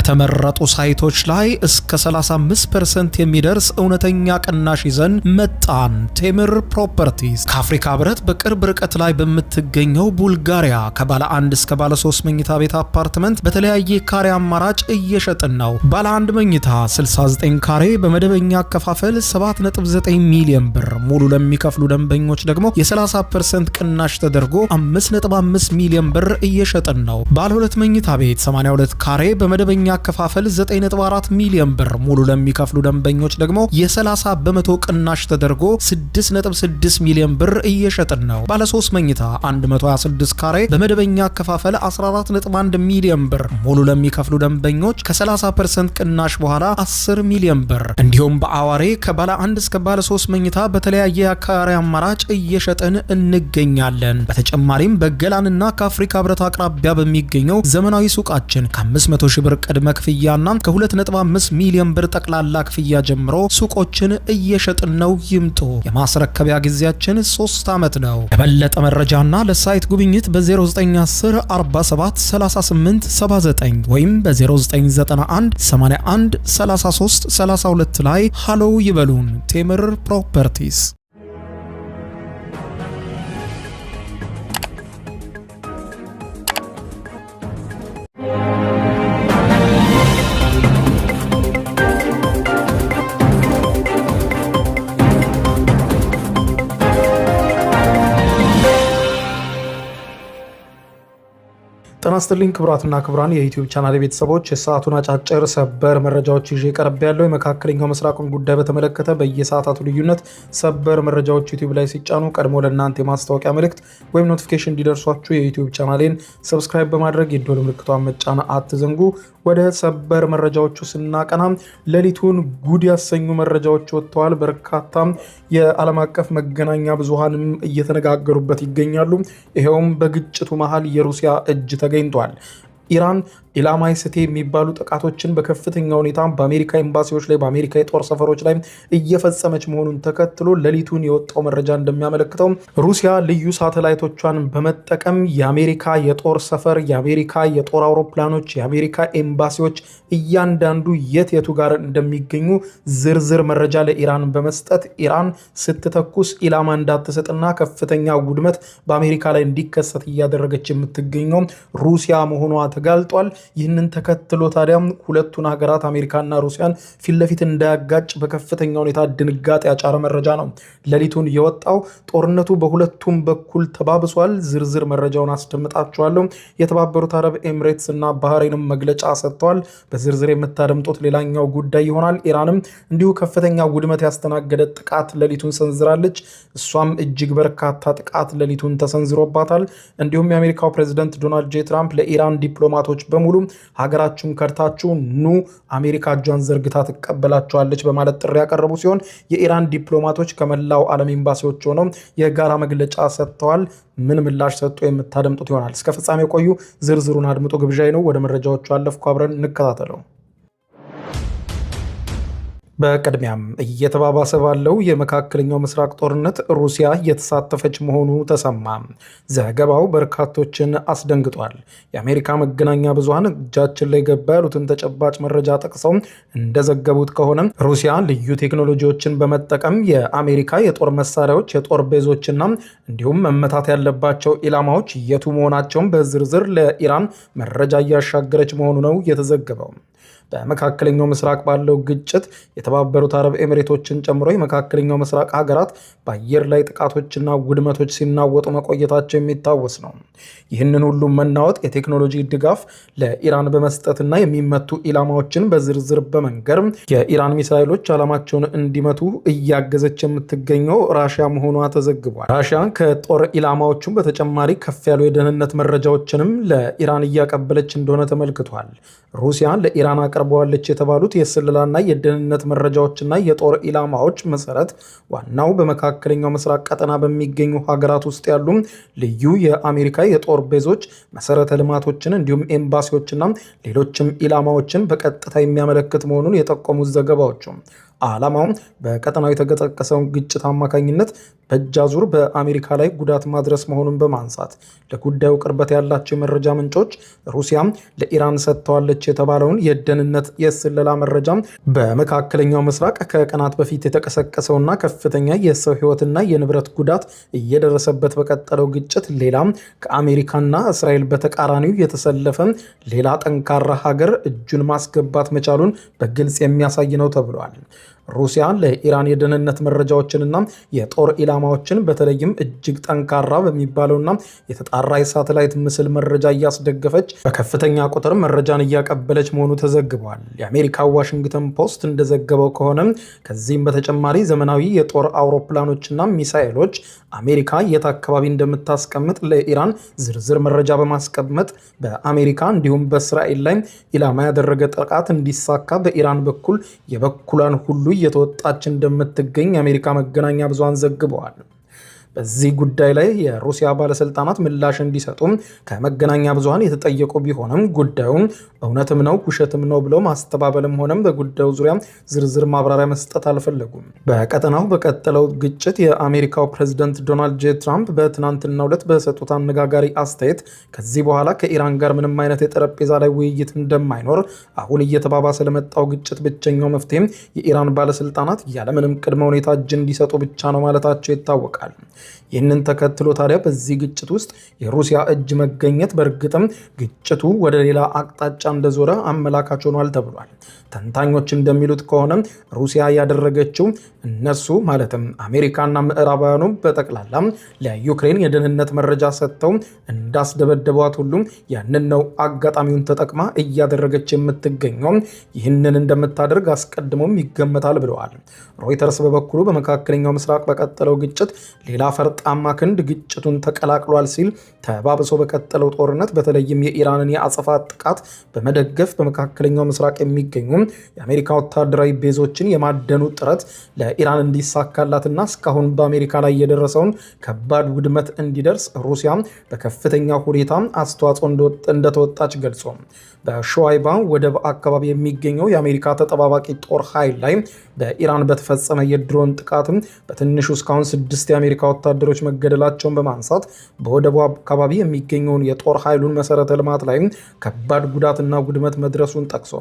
በተመረጡ ሳይቶች ላይ እስከ 35% የሚደርስ እውነተኛ ቅናሽ ይዘን መጣን። ቴምር ፕሮፐርቲስ ከአፍሪካ ህብረት በቅርብ ርቀት ላይ በምትገኘው ቡልጋሪያ ከባለ 1 እስከ ባለ 3 መኝታ ቤት አፓርትመንት በተለያየ ካሬ አማራጭ እየሸጥን ነው። ባለ 1 መኝታ 69 ካሬ በመደበኛ አከፋፈል 7.9 ሚሊዮን ብር፣ ሙሉ ለሚከፍሉ ደንበኞች ደግሞ የ30% ቅናሽ ተደርጎ 5.5 ሚሊዮን ብር እየሸጥን ነው። ባለ 2 መኝታ ቤት 82 ካሬ በመደበኛ አከፋፈል 9.4 ሚሊዮን ብር፣ ሙሉ ለሚከፍሉ ደንበኞች ደግሞ የ30 በመቶ ቅናሽ ተደርጎ 6.6 ሚሊዮን ብር እየሸጥን ነው። ባለ 3 መኝታ 126 ካሬ በመደበኛ አከፋፈል 14.1 ሚሊዮን ብር፣ ሙሉ ለሚከፍሉ ደንበኞች ከ30% ቅናሽ በኋላ 10 ሚሊዮን ብር። እንዲሁም በአዋሬ ከባለ 1 እስከ ባለ 3 መኝታ በተለያየ አካባቢ አማራጭ እየሸጥን እንገኛለን። በተጨማሪም በገላንና ከአፍሪካ ህብረት አቅራቢያ በሚገኘው ዘመናዊ ሱቃችን ከ500 ሺህ ብር ቅድመ ክፍያና ከ2.5 ሚሊዮን ብር ጠቅላላ ክፍያ ጀምሮ ሱቆችን እየሸጥን ነው። ይምጡ። የማስረከቢያ ጊዜያችን 3 ዓመት ነው። ለበለጠ መረጃና ለሳይት ጉብኝት በ0910 47 38 79 ወይም በ0991 81 33 32 ላይ ሃሎ ይበሉን። ቴምር ፕሮፐርቲስ። ጤና ይስጥልኝ ክቡራትና ክቡራን የዩቲዩብ ቻናል ቤተሰቦች፣ የሰዓቱን አጫጭር ሰበር መረጃዎች ይዤ ቀርብ ያለው የመካከለኛው ምስራቅን ጉዳይ በተመለከተ በየሰዓታቱ ልዩነት ሰበር መረጃዎች ዩቲዩብ ላይ ሲጫኑ ቀድሞ ለእናንተ የማስታወቂያ መልእክት ወይም ኖቲፊኬሽን እንዲደርሷችሁ የዩቲዩብ ቻናሌን ሰብስክራይብ በማድረግ የደወል ምልክቷን መጫን አትዘንጉ። ወደ ሰበር መረጃዎቹ ስናቀና ሌሊቱን ጉድ ያሰኙ መረጃዎች ወጥተዋል። በርካታ የዓለም አቀፍ መገናኛ ብዙሃንም እየተነጋገሩበት ይገኛሉ። ይሄውም በግጭቱ መሃል የሩሲያ እጅ ተገኝቷል። ኢራን ኢላማይ ስቴ የሚባሉ ጥቃቶችን በከፍተኛ ሁኔታ በአሜሪካ ኤምባሲዎች ላይ በአሜሪካ የጦር ሰፈሮች ላይ እየፈጸመች መሆኑን ተከትሎ ሌሊቱን የወጣው መረጃ እንደሚያመለክተው ሩሲያ ልዩ ሳተላይቶቿን በመጠቀም የአሜሪካ የጦር ሰፈር፣ የአሜሪካ የጦር አውሮፕላኖች፣ የአሜሪካ ኤምባሲዎች እያንዳንዱ የቱ ጋር እንደሚገኙ ዝርዝር መረጃ ለኢራን በመስጠት ኢራን ስትተኩስ ኢላማ እንዳትሰጥና ከፍተኛ ውድመት በአሜሪካ ላይ እንዲከሰት እያደረገች የምትገኘው ሩሲያ መሆኗ ተጋልጧል። ይህንን ተከትሎ ታዲያ ሁለቱን ሀገራት አሜሪካና ሩሲያን ፊት ለፊት እንዳያጋጭ በከፍተኛ ሁኔታ ድንጋጤ ያጫረ መረጃ ነው ሌሊቱን የወጣው። ጦርነቱ በሁለቱም በኩል ተባብሷል። ዝርዝር መረጃውን አስደምጣችኋለሁ። የተባበሩት አረብ ኤምሬትስ እና ባህሬንም መግለጫ ሰጥተዋል። በዝርዝር የምታደምጡት ሌላኛው ጉዳይ ይሆናል። ኢራንም እንዲሁ ከፍተኛ ውድመት ያስተናገደ ጥቃት ሌሊቱን ሰንዝራለች። እሷም እጅግ በርካታ ጥቃት ሌሊቱን ተሰንዝሮባታል። እንዲሁም የአሜሪካው ፕሬዝዳንት ዶናልድ ጄ ትራምፕ ለኢራን ዲፕሎማቶች በሙሉ ሀገራችሁን ከርታችሁ ኑ፣ አሜሪካ እጇን ዘርግታ ትቀበላቸዋለች በማለት ጥሪ ያቀረቡ ሲሆን የኢራን ዲፕሎማቶች ከመላው ዓለም ኤምባሲዎች ሆነው የጋራ መግለጫ ሰጥተዋል። ምን ምላሽ ሰጡ የምታደምጡት ይሆናል። እስከ ፍጻሜ ቆዩ። ዝርዝሩን አድምጡ ግብዣይ ነው። ወደ መረጃዎቹ አለፍኩ። አብረን እንከታተለው። በቅድሚያም እየተባባሰ ባለው የመካከለኛው ምስራቅ ጦርነት ሩሲያ እየተሳተፈች መሆኑ ተሰማ። ዘገባው በርካቶችን አስደንግጧል። የአሜሪካ መገናኛ ብዙሃን እጃችን ላይ ገባ ያሉትን ተጨባጭ መረጃ ጠቅሰው እንደዘገቡት ከሆነ ሩሲያ ልዩ ቴክኖሎጂዎችን በመጠቀም የአሜሪካ የጦር መሳሪያዎች፣ የጦር ቤዞችና እንዲሁም መመታት ያለባቸው ኢላማዎች የቱ መሆናቸውን በዝርዝር ለኢራን መረጃ እያሻገረች መሆኑ ነው የተዘገበው። በመካከለኛው ምስራቅ ባለው ግጭት የተባበሩት አረብ ኤሚሬቶችን ጨምሮ የመካከለኛው ምስራቅ ሀገራት በአየር ላይ ጥቃቶችና ውድመቶች ሲናወጡ መቆየታቸው የሚታወስ ነው። ይህንን ሁሉ መናወጥ የቴክኖሎጂ ድጋፍ ለኢራን በመስጠትና የሚመቱ ኢላማዎችን በዝርዝር በመንገር የኢራን ሚሳይሎች ዓላማቸውን እንዲመቱ እያገዘች የምትገኘው ራሽያ መሆኗ ተዘግቧል። ራሽያ ከጦር ኢላማዎቹም በተጨማሪ ከፍ ያሉ የደህንነት መረጃዎችንም ለኢራን እያቀበለች እንደሆነ ተመልክቷል። ሩሲያ ለኢራን አቅርበዋለች የተባሉት የስለላና የደህንነት መረጃዎችና የጦር ኢላማዎች መሰረት ዋናው በመካከለኛው ምስራቅ ቀጠና በሚገኙ ሀገራት ውስጥ ያሉ ልዩ የአሜሪካ የጦር ቤዞች፣ መሰረተ ልማቶችን እንዲሁም ኤምባሲዎችና ሌሎችም ኢላማዎችን በቀጥታ የሚያመለክት መሆኑን የጠቆሙት ዘገባዎቹ ዓላማው በቀጠናው የተቀሰቀሰውን ግጭት አማካኝነት በእጅ አዙር በአሜሪካ ላይ ጉዳት ማድረስ መሆኑን በማንሳት ለጉዳዩ ቅርበት ያላቸው የመረጃ ምንጮች ሩሲያ ለኢራን ሰጥተዋለች የተባለውን የደህንነት የስለላ መረጃ በመካከለኛው ምስራቅ ከቀናት በፊት የተቀሰቀሰውና ከፍተኛ የሰው ሕይወትና የንብረት ጉዳት እየደረሰበት በቀጠለው ግጭት ሌላ ከአሜሪካና እስራኤል በተቃራኒው የተሰለፈ ሌላ ጠንካራ ሀገር እጁን ማስገባት መቻሉን በግልጽ የሚያሳይ ነው ተብሏል። ሩሲያ ለኢራን የደህንነት መረጃዎችንና የጦር ኢላማዎችን በተለይም እጅግ ጠንካራ በሚባለውና የተጣራ የሳተላይት ምስል መረጃ እያስደገፈች በከፍተኛ ቁጥር መረጃን እያቀበለች መሆኑ ተዘግቧል። የአሜሪካ ዋሽንግተን ፖስት እንደዘገበው ከሆነ ከዚህም በተጨማሪ ዘመናዊ የጦር አውሮፕላኖችና ሚሳኤሎች አሜሪካ የት አካባቢ እንደምታስቀምጥ ለኢራን ዝርዝር መረጃ በማስቀመጥ በአሜሪካ እንዲሁም በእስራኤል ላይ ኢላማ ያደረገ ጥቃት እንዲሳካ በኢራን በኩል የበኩሏን ሁሉ እየተወጣች እንደምትገኝ የአሜሪካ መገናኛ ብዙሃን ዘግበዋል። በዚህ ጉዳይ ላይ የሩሲያ ባለስልጣናት ምላሽ እንዲሰጡም ከመገናኛ ብዙሃን የተጠየቁ ቢሆንም ጉዳዩን እውነትም ነው ውሸትም ነው ብለው ማስተባበልም ሆነም በጉዳዩ ዙሪያ ዝርዝር ማብራሪያ መስጠት አልፈለጉም። በቀጠናው በቀጠለው ግጭት የአሜሪካው ፕሬዝዳንት ዶናልድ ጄ ትራምፕ በትናንትናው ዕለት በሰጡት አነጋጋሪ አስተያየት ከዚህ በኋላ ከኢራን ጋር ምንም አይነት የጠረጴዛ ላይ ውይይት እንደማይኖር፣ አሁን እየተባባሰ ለመጣው ግጭት ብቸኛው መፍትሄም የኢራን ባለስልጣናት ያለምንም ቅድመ ሁኔታ እጅ እንዲሰጡ ብቻ ነው ማለታቸው ይታወቃል። ይህንን ተከትሎ ታዲያ በዚህ ግጭት ውስጥ የሩሲያ እጅ መገኘት በእርግጥም ግጭቱ ወደ ሌላ አቅጣጫ እንደዞረ አመላካች ሆኗል ተብሏል። ተንታኞች እንደሚሉት ከሆነ ሩሲያ ያደረገችው እነሱ ማለትም አሜሪካና ምዕራባውያኑ በጠቅላላ ለዩክሬን የደህንነት መረጃ ሰጥተው እንዳስደበደቧት ሁሉ ያንን ነው አጋጣሚውን ተጠቅማ እያደረገች የምትገኘው። ይህንን እንደምታደርግ አስቀድሞም ይገመታል ብለዋል። ሮይተርስ በበኩሉ በመካከለኛው ምስራቅ በቀጠለው ግጭት ሌላ ፈርጣማ ክንድ ግጭቱን ተቀላቅሏል ሲል ተባብሶ በቀጠለው ጦርነት በተለይም የኢራንን የአጸፋ ጥቃት በመደገፍ በመካከለኛው ምስራቅ የሚገኙ የአሜሪካ ወታደራዊ ቤዞችን የማደኑ ጥረት ለኢራን እንዲሳካላትና እስካሁን በአሜሪካ ላይ የደረሰውን ከባድ ውድመት እንዲደርስ ሩሲያ በከፍተኛ ሁኔታ አስተዋጽኦ እንደተወጣች ገልጾ በሾዋይባ ወደብ አካባቢ የሚገኘው የአሜሪካ ተጠባባቂ ጦር ኃይል ላይ በኢራን በተፈጸመ የድሮን ጥቃትም በትንሹ እስካሁን 6 የአሜሪካ ወታደሮች መገደላቸውን በማንሳት በወደቡ አካባቢ የሚገኘውን የጦር ኃይሉን መሰረተ ልማት ላይ ከባድ ጉዳትና ውድመት መድረሱን ጠቅሶ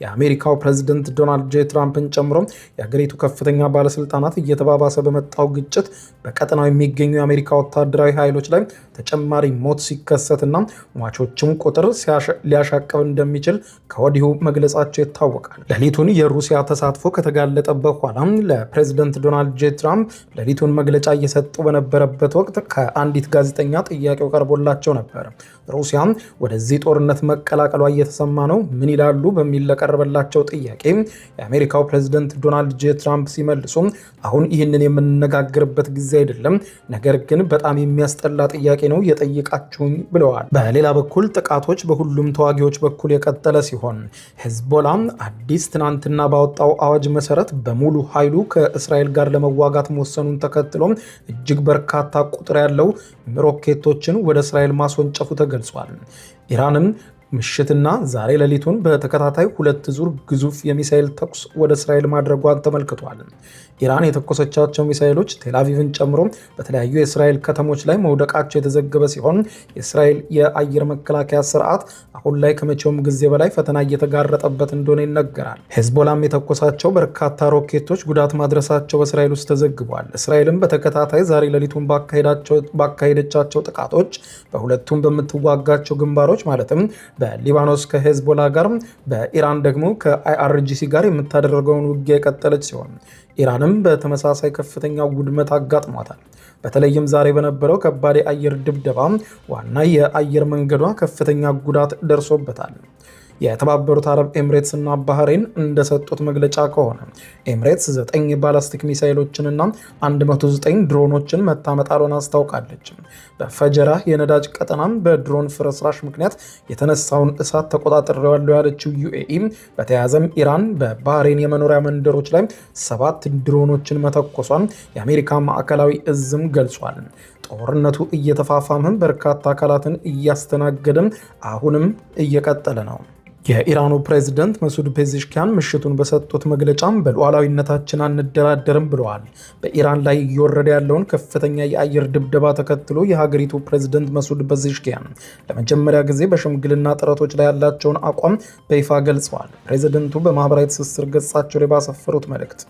የአሜሪካው ፕሬዝዳንት ዶናልድ ጄ ትራምፕን ጨምሮ የሀገሪቱ ከፍተኛ ባለስልጣናት እየተባባሰ በመጣው ግጭት በቀጠናው የሚገኙ የአሜሪካ ወታደራዊ ኃይሎች ላይ ተጨማሪ ሞት ሲከሰትና ሟቾችም ቁጥር ሊያሻቅብ እንደሚችል ከወዲሁ መግለጻቸው ይታወቃል። ሌሊቱን የሩሲያ ተሳትፎ ከተጋለጠ በኋላ ለፕሬዝዳንት ዶናልድ ጄ ትራምፕ ሌሊቱን መግለጫ እየሰጡ በነበረበት ወቅት ከአንዲት ጋዜጠኛ ጥያቄው ቀርቦላቸው ነበር። ሩሲያ ወደዚህ ጦርነት መቀላቀሏ እየተሰማ ነው፣ ምን ይላሉ በሚል ለቀረበላቸው ጥያቄ የአሜሪካው ፕሬዝዳንት ዶናልድ ጄ ትራምፕ ሲመልሱ አሁን ይህንን የምንነጋገርበት ጊዜ አይደለም፣ ነገር ግን በጣም የሚያስጠላ ጥያቄ ነው የጠየቃችሁኝ ብለዋል። በሌላ በኩል ጥቃቶች በሁሉም ተዋጊዎች በኩል የቀጠለ ሲሆን ሄዝቦላ አዲስ ትናንትና ባወጣው አዋጅ መሰረት በሙሉ ኃይሉ ከእስራኤል ጋር ለመዋጋት መወሰኑን ተከትሎ እጅግ በርካታ ቁጥር ያለው ሮኬቶችን ወደ እስራኤል ማስወንጨፉ ተገልጿል። ኢራንም ምሽትና ዛሬ ሌሊቱን በተከታታይ 2 ዙር ግዙፍ የሚሳኤል ተኩስ ወደ እስራኤል ማድረጓን ተመልክቷል። ኢራን የተኮሰቻቸው ሚሳኤሎች ቴልአቪቭን ጨምሮ በተለያዩ የእስራኤል ከተሞች ላይ መውደቃቸው የተዘገበ ሲሆን የእስራኤል የአየር መከላከያ ስርዓት አሁን ላይ ከመቼውም ጊዜ በላይ ፈተና እየተጋረጠበት እንደሆነ ይነገራል። ሄዝቦላም የተኮሳቸው በርካታ ሮኬቶች ጉዳት ማድረሳቸው በእስራኤል ውስጥ ተዘግቧል። እስራኤልም በተከታታይ ዛሬ ሌሊቱን ባካሄደቻቸው ጥቃቶች በሁለቱም በምትዋጋቸው ግንባሮች ማለትም በሊባኖስ ከሄዝቦላ ጋር፣ በኢራን ደግሞ ከአይአርጂሲ ጋር የምታደርገውን ውጊያ የቀጠለች ሲሆን ኢራንም በተመሳሳይ ከፍተኛ ውድመት አጋጥሟታል። በተለይም ዛሬ በነበረው ከባድ የአየር ድብደባ ዋና የአየር መንገዷ ከፍተኛ ጉዳት ደርሶበታል። የተባበሩት አረብ ኤምሬትስ እና ባህሬን እንደሰጡት መግለጫ ከሆነ ኤምሬትስ 9 ባላስቲክ ሚሳይሎችንና 109 ድሮኖችን መታመጣሏን አስታውቃለች። በፈጀራ የነዳጅ ቀጠናም በድሮን ፍርስራሽ ምክንያት የተነሳውን እሳት ተቆጣጥሬዋለሁ ያለችው ዩኤኢ በተያያዘም ኢራን በባህሬን የመኖሪያ መንደሮች ላይ 7 ድሮኖችን መተኮሷን የአሜሪካ ማዕከላዊ እዝም ገልጿል። ጦርነቱ እየተፋፋመም በርካታ አካላትን እያስተናገደም አሁንም እየቀጠለ ነው። የኢራኑ ፕሬዝዳንት መሱድ ፔዜሽኪያን ምሽቱን በሰጡት መግለጫም በሉዓላዊነታችን አንደራደርም ብለዋል። በኢራን ላይ እየወረደ ያለውን ከፍተኛ የአየር ድብደባ ተከትሎ የሀገሪቱ ፕሬዝዳንት መሱድ ፔዜሽኪያን ለመጀመሪያ ጊዜ በሽምግልና ጥረቶች ላይ ያላቸውን አቋም በይፋ ገልጸዋል። ፕሬዝዳንቱ በማህበራዊ ትስስር ገጻቸው ላይ ባሰፈሩት መልእክት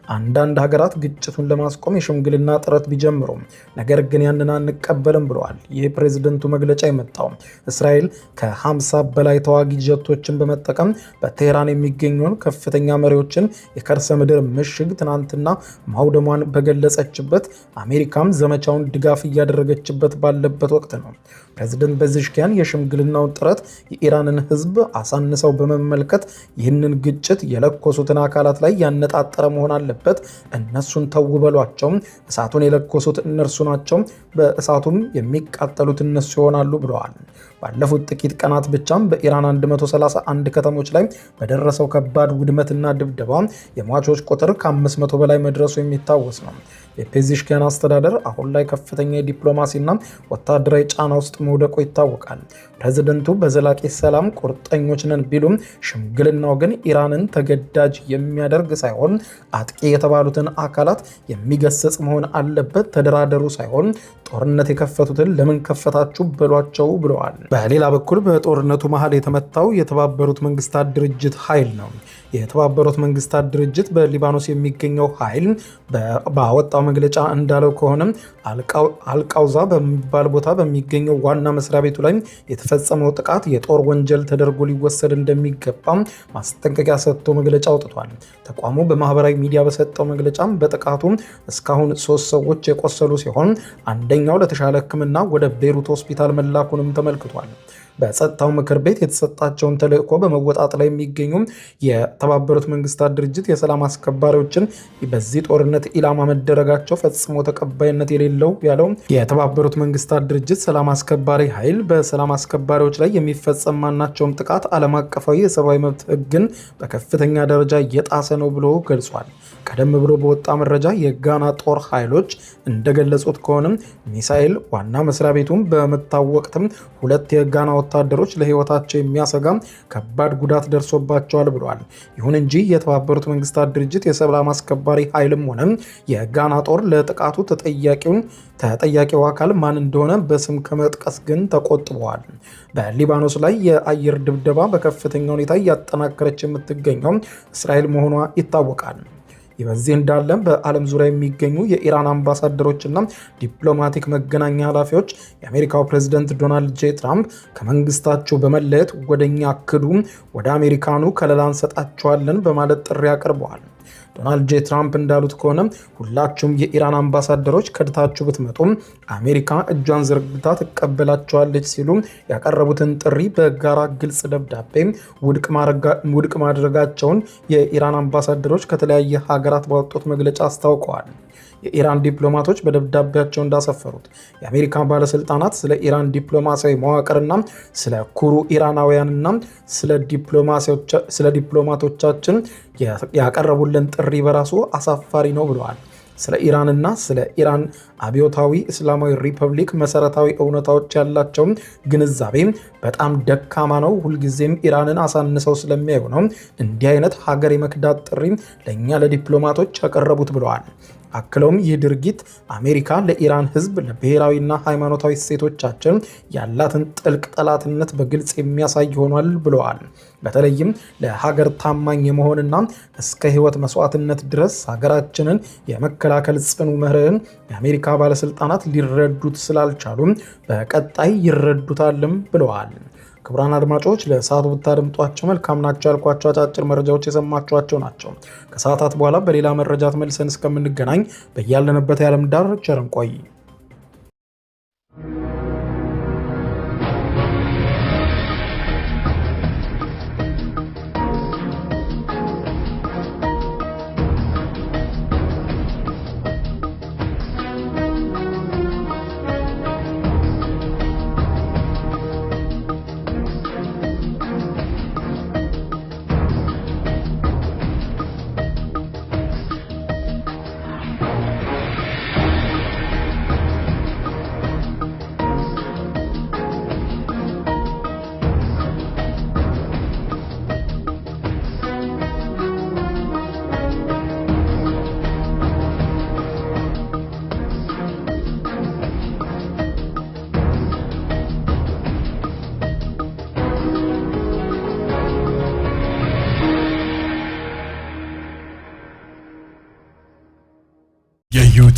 አንዳንድ ሀገራት ግጭቱን ለማስቆም የሽምግልና ጥረት ቢጀምሩም ነገር ግን ያንን አንቀበልም ብለዋል። ይህ ፕሬዝደንቱ መግለጫ የመጣው እስራኤል ከ50 በላይ ተዋጊ ጀቶችን በመጠቀም በቴህራን የሚገኙን ከፍተኛ መሪዎችን የከርሰ ምድር ምሽግ ትናንትና ማውደሟን በገለጸችበት አሜሪካም ዘመቻውን ድጋፍ እያደረገችበት ባለበት ወቅት ነው። ፕሬዝደንት ፔዜሽኪያን የሽምግልናውን ጥረት የኢራንን ሕዝብ አሳንሰው በመመልከት ይህንን ግጭት የለኮሱትን አካላት ላይ ያነጣጠረ መሆን አለበት፣ እነሱን ተው በሏቸው፣ እሳቱን የለኮሱት እነርሱ ናቸው፣ በእሳቱም የሚቃጠሉት እነሱ ይሆናሉ ብለዋል። ባለፉት ጥቂት ቀናት ብቻም በኢራን 131 ከተሞች ላይ በደረሰው ከባድ ውድመትና ድብደባ የሟቾች ቁጥር ከ500 በላይ መድረሱ የሚታወስ ነው። የፔዜሽኪያን አስተዳደር አሁን ላይ ከፍተኛ የዲፕሎማሲና ወታደራዊ ጫና ውስጥ መውደቁ ይታወቃል። ፕሬዝደንቱ በዘላቂ ሰላም ቁርጠኞች ነን ቢሉም ሽምግልናው ግን ኢራንን ተገዳጅ የሚያደርግ ሳይሆን አጥቂ የተባሉትን አካላት የሚገስጽ መሆን አለበት። ተደራደሩ ሳይሆን ጦርነት የከፈቱትን ለምን ከፈታችሁ በሏቸው ብለዋል። በሌላ በኩል በጦርነቱ መሃል የተመታው የተባበሩት መንግስታት ድርጅት ኃይል ነው። የተባበሩት መንግስታት ድርጅት በሊባኖስ የሚገኘው ኃይል ባወጣው መግለጫ እንዳለው ከሆነ አልቃውዛ በሚባል ቦታ በሚገኘው ዋና መስሪያ ቤቱ ላይ የተፈጸመው ጥቃት የጦር ወንጀል ተደርጎ ሊወሰድ እንደሚገባ ማስጠንቀቂያ ሰጥቶ መግለጫ አውጥቷል። ተቋሙ በማህበራዊ ሚዲያ በሰጠው መግለጫ በጥቃቱ እስካሁን 3 ሰዎች የቆሰሉ ሲሆን አንደኛው ለተሻለ ሕክምና ወደ ቤሩት ሆስፒታል መላኩንም ተመልክቷል። በጸጥታው ምክር ቤት የተሰጣቸውን ተልዕኮ በመወጣት ላይ የሚገኙ የተባበሩት መንግስታት ድርጅት የሰላም አስከባሪዎችን በዚህ ጦርነት ኢላማ መደረጋቸው ፈጽሞ ተቀባይነት የሌለው ያለው የተባበሩት መንግስታት ድርጅት ሰላም አስከባሪ ኃይል በሰላም አስከባሪዎች ላይ የሚፈጸም ማናቸውም ጥቃት ዓለም አቀፋዊ የሰብአዊ መብት ሕግን በከፍተኛ ደረጃ እየጣሰ ነው ብሎ ገልጿል። ቀደም ብሎ በወጣ መረጃ የጋና ጦር ኃይሎች እንደገለጹት ከሆነ ሚሳኤል ዋና መስሪያ ቤቱን በመታው ወቅትም 2 የጋና ወታደሮች ለህይወታቸው የሚያሰጋ ከባድ ጉዳት ደርሶባቸዋል ብለዋል። ይሁን እንጂ የተባበሩት መንግስታት ድርጅት የሰላም አስከባሪ ኃይልም ሆነ የጋና ጦር ለጥቃቱ ተጠያቂው አካል ማን እንደሆነ በስም ከመጥቀስ ግን ተቆጥበዋል። በሊባኖስ ላይ የአየር ድብደባ በከፍተኛ ሁኔታ እያጠናከረች የምትገኘው እስራኤል መሆኗ ይታወቃል። ይህ በዚህ እንዳለ በዓለም ዙሪያ የሚገኙ የኢራን አምባሳደሮችና ዲፕሎማቲክ መገናኛ ኃላፊዎች የአሜሪካው ፕሬዝዳንት ዶናልድ ጄ ትራምፕ ከመንግስታቸው በመለየት ወደኛ ክዱ፣ ወደ አሜሪካኑ ከለላ እንሰጣቸዋለን በማለት ጥሪ አቅርበዋል። ዶናልድ ጄ ትራምፕ እንዳሉት ከሆነ ሁላችሁም የኢራን አምባሳደሮች ከድታችሁ ብትመጡም አሜሪካ እጇን ዘርግታ ትቀበላቸዋለች ሲሉ ያቀረቡትን ጥሪ በጋራ ግልጽ ደብዳቤ ውድቅ ማድረጋቸውን የኢራን አምባሳደሮች ከተለያየ ሀገራት ባወጡት መግለጫ አስታውቀዋል። የኢራን ዲፕሎማቶች በደብዳቤያቸው እንዳሰፈሩት የአሜሪካ ባለስልጣናት ስለ ኢራን ዲፕሎማሲያዊ መዋቅርና ስለ ኩሩ ኢራናውያንና ስለ ዲፕሎማቶቻችን ያቀረቡልን ጥሪ በራሱ አሳፋሪ ነው ብለዋል። ስለ ኢራንና ስለ ኢራን አብዮታዊ እስላማዊ ሪፐብሊክ መሰረታዊ እውነታዎች ያላቸው ግንዛቤ በጣም ደካማ ነው። ሁልጊዜም ኢራንን አሳንሰው ስለሚያዩ ነው እንዲህ አይነት ሀገር የመክዳት ጥሪ ለእኛ ለዲፕሎማቶች ያቀረቡት ብለዋል። አክለውም ይህ ድርጊት አሜሪካ ለኢራን ሕዝብ ለብሔራዊና ሃይማኖታዊ እሴቶቻችን ያላትን ጥልቅ ጠላትነት በግልጽ የሚያሳይ ሆኗል ብለዋል። በተለይም ለሀገር ታማኝ የመሆንና እስከ ሕይወት መስዋዕትነት ድረስ ሀገራችንን የመከላከል ጽኑ መርህን የአሜሪካ ባለስልጣናት ሊረዱት ስላልቻሉም በቀጣይ ይረዱታልም ብለዋል። ክቡራን አድማጮች ለሰዓቱ ብታደምጧቸው መልካም ናቸው ያልኳቸው አጫጭር መረጃዎች የሰማችኋቸው ናቸው። ከሰዓታት በኋላ በሌላ መረጃ ተመልሰን እስከምንገናኝ በያለንበት የዓለም ዳር ቸር እንቆይ።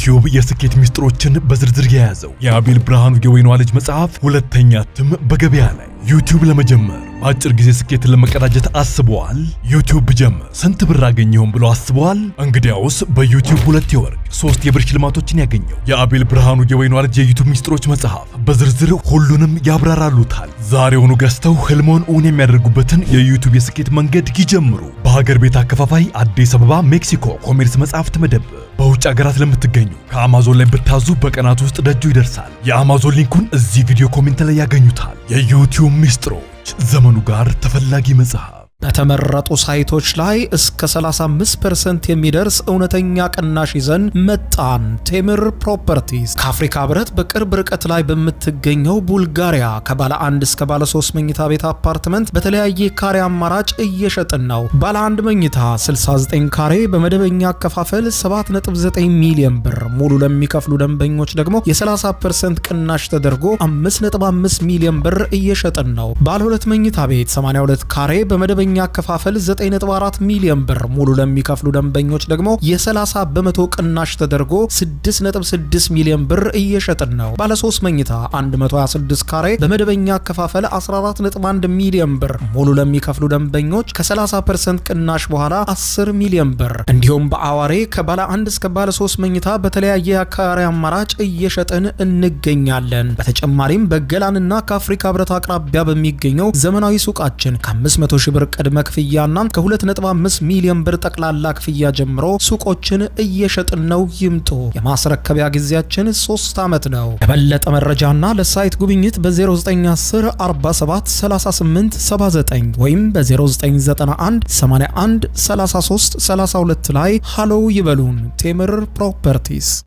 የዩቲዩብ የስኬት ሚስጥሮችን በዝርዝር የያዘው የአቤል ብርሃኑ የወይኗ ልጅ መጽሐፍ ሁለተኛ እትም በገበያ ላይ። ዩቲዩብ ለመጀመር በአጭር ጊዜ ስኬትን ለመቀዳጀት አስበዋል? ዩቲዩብ ብጀምር ስንት ብር አገኘሁም ብሎ አስበዋል? እንግዲያውስ በዩቲዩብ 2 የወርቅ 3 የብር ሽልማቶችን ያገኘው የአቤል ብርሃኑ የወይኗ ልጅ የዩቲዩብ ሚስጥሮች መጽሐፍ በዝርዝር ሁሉንም ያብራራሉታል። ዛሬውኑ ገዝተው ህልሞን እውን የሚያደርጉበትን የዩቲዩብ የስኬት መንገድ ይጀምሩ። በሀገር ቤት አከፋፋይ አዲስ አበባ ሜክሲኮ ኮሜርስ መጽሐፍት መደብር። በውጭ ሀገራት ለምትገኙ ከአማዞን ላይ ብታዙ በቀናት ውስጥ ደጁ ይደርሳል። የአማዞን ሊንኩን እዚህ ቪዲዮ ኮሜንት ላይ ያገኙታል። የዩቲዩብ ሚስጥሮች፣ ዘመኑ ጋር ተፈላጊ መጽሐፍ። በተመረጡ ሳይቶች ላይ እስከ 35% የሚደርስ እውነተኛ ቅናሽ ይዘን መጣን። ቴምር ፕሮፐርቲስ ከአፍሪካ ህብረት በቅርብ ርቀት ላይ በምትገኘው ቡልጋሪያ ከባለ 1 እስከ ባለ 3 መኝታ ቤት አፓርትመንት በተለያየ ካሬ አማራጭ እየሸጥን ነው። ባለ 1 መኝታ 69 ካሬ በመደበኛ አከፋፈል 7.9 ሚሊዮን ብር፣ ሙሉ ለሚከፍሉ ደንበኞች ደግሞ የ30% ቅናሽ ተደርጎ 5.5 ሚሊዮን ብር እየሸጥን ነው። ባለ 2 መኝታ ቤት 82 ካሬ በመደበኛ አከፋፈል 9.4 ሚሊዮን ብር፣ ሙሉ ለሚከፍሉ ደንበኞች ደግሞ የ30 በመቶ ቅናሽ ተደርጎ 6.6 ሚሊዮን ብር እየሸጥን ነው። ባለ 3 መኝታ 126 ካሬ በመደበኛ አከፋፈል 14.1 ሚሊዮን ብር፣ ሙሉ ለሚከፍሉ ደንበኞች ከ30% ቅናሽ በኋላ 10 ሚሊዮን ብር። እንዲሁም በአዋሬ ከባለ 1 እስከ ባለ 3 መኝታ በተለያየ ካሬ አማራጭ እየሸጥን እንገኛለን። በተጨማሪም በገላንና ከአፍሪካ ህብረት አቅራቢያ በሚገኘው ዘመናዊ ሱቃችን ከ500 ሺህ ብር ቅድመ ክፍያና ከ2.5 ሚሊዮን ብር ጠቅላላ ክፍያ ጀምሮ ሱቆችን እየሸጥን ነው። ይምጡ። የማስረከቢያ ጊዜያችን 3 ዓመት ነው። ለበለጠ መረጃና ለሳይት ጉብኝት በ0910 47 38 79 ወይም በ0991 81 33 32 ላይ ሃሎ ይበሉን። ቴምር ፕሮፐርቲስ